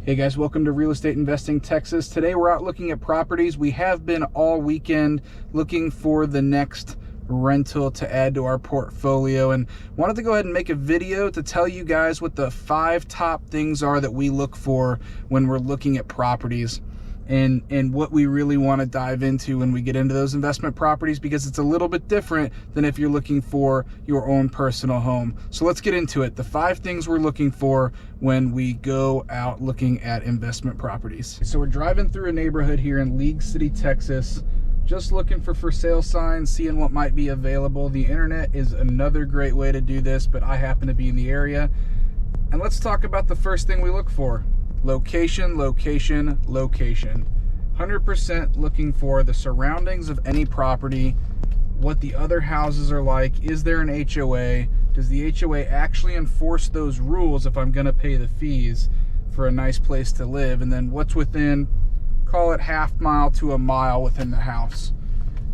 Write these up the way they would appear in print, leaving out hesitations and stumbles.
Hey guys, welcome to Real Estate Investing Texas. Today we're out looking at properties. We have been all weekend looking for the next rental to add to our portfolio, and wanted to go ahead and make a video to tell you guys what the 5 top things are that we look for when we're looking at properties, and what we really want to dive into when we get into those investment properties, because it's a little bit different than if you're looking for your own personal home. So let's get into it. The 5 things we're looking for when we go out looking at investment properties. So we're driving through a neighborhood here in League City, Texas, just looking for sale signs, seeing what might be available. The internet is another great way to do this, but I happen to be in the area. And let's talk about the first thing we look for. Location, location, location. 100% looking for the surroundings of any property, what the other houses are like. Is there an HOA? Does the HOA actually enforce those rules if I'm gonna pay the fees for a nice place to live? And then what's within, call it half mile to a mile within the house.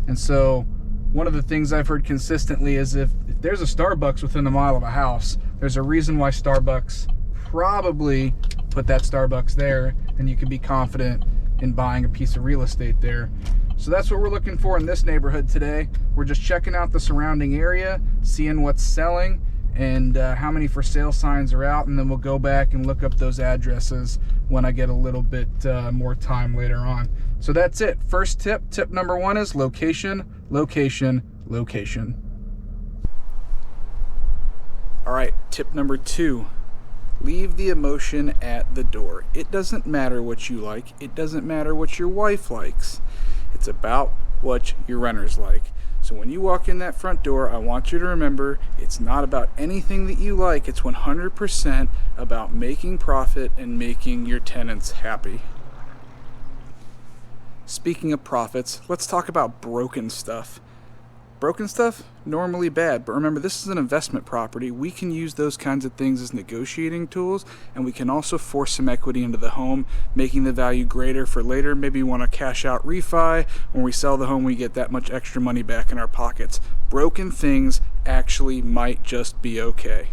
And so one of the things I've heard consistently is if there's a Starbucks within a mile of a house, there's a reason why Starbucks probably put that Starbucks there, and you can be confident in buying a piece of real estate there. So that's what we're looking for in this neighborhood today. We're just checking out the surrounding area, seeing what's selling, and how many for sale signs are out, and then we'll go back and look up those addresses when I get a little bit more time later on. So that's it. First tip number 1 is location, location, location. All right, tip number 2. Leave the emotion at the door. It doesn't matter what you like. It doesn't matter what your wife likes. It's about what your renters like. So when you walk in that front door, I want you to remember it's not about anything that you like. It's 100% about making profit and making your tenants happy. Speaking of profits, let's talk about broken stuff. Broken stuff, normally bad, but remember, this is an investment property. We can use those kinds of things as negotiating tools, and we can also force some equity into the home, making the value greater for later. Maybe you want to cash out refi. When we sell the home, we get that much extra money back in our pockets. Broken things actually might just be okay.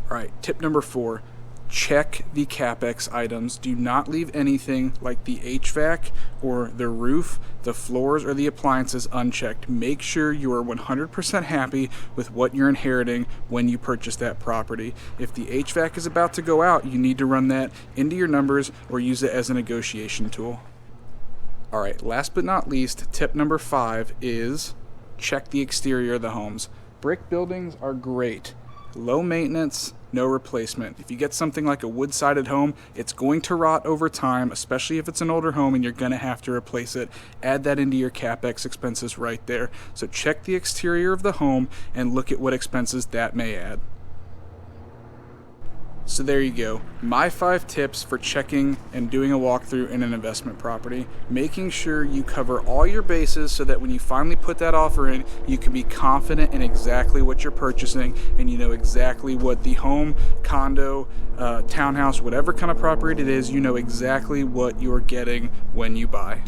All right, tip number 4. Check the CapEx items. Do not leave anything like the HVAC or the roof, the floors, or the appliances unchecked. Make sure you are 100% happy with what you're inheriting when you purchase that property. If the HVAC is about to go out, you need to run that into your numbers or use it as a negotiation tool. All right, last but not least, tip number 5 is check the exterior of the homes. Brick buildings are great. Low maintenance, no replacement. If you get something like a wood-sided home, it's going to rot over time, especially if it's an older home and you're going to have to replace it. Add that into your CapEx expenses right there. So check the exterior of the home and look at what expenses that may add. So there you go. My 5 tips for checking and doing a walkthrough in an investment property. Making sure you cover all your bases so that when you finally put that offer in, you can be confident in exactly what you're purchasing, and you know exactly what the home, condo, townhouse, whatever kind of property it is, you know exactly what you're getting when you buy.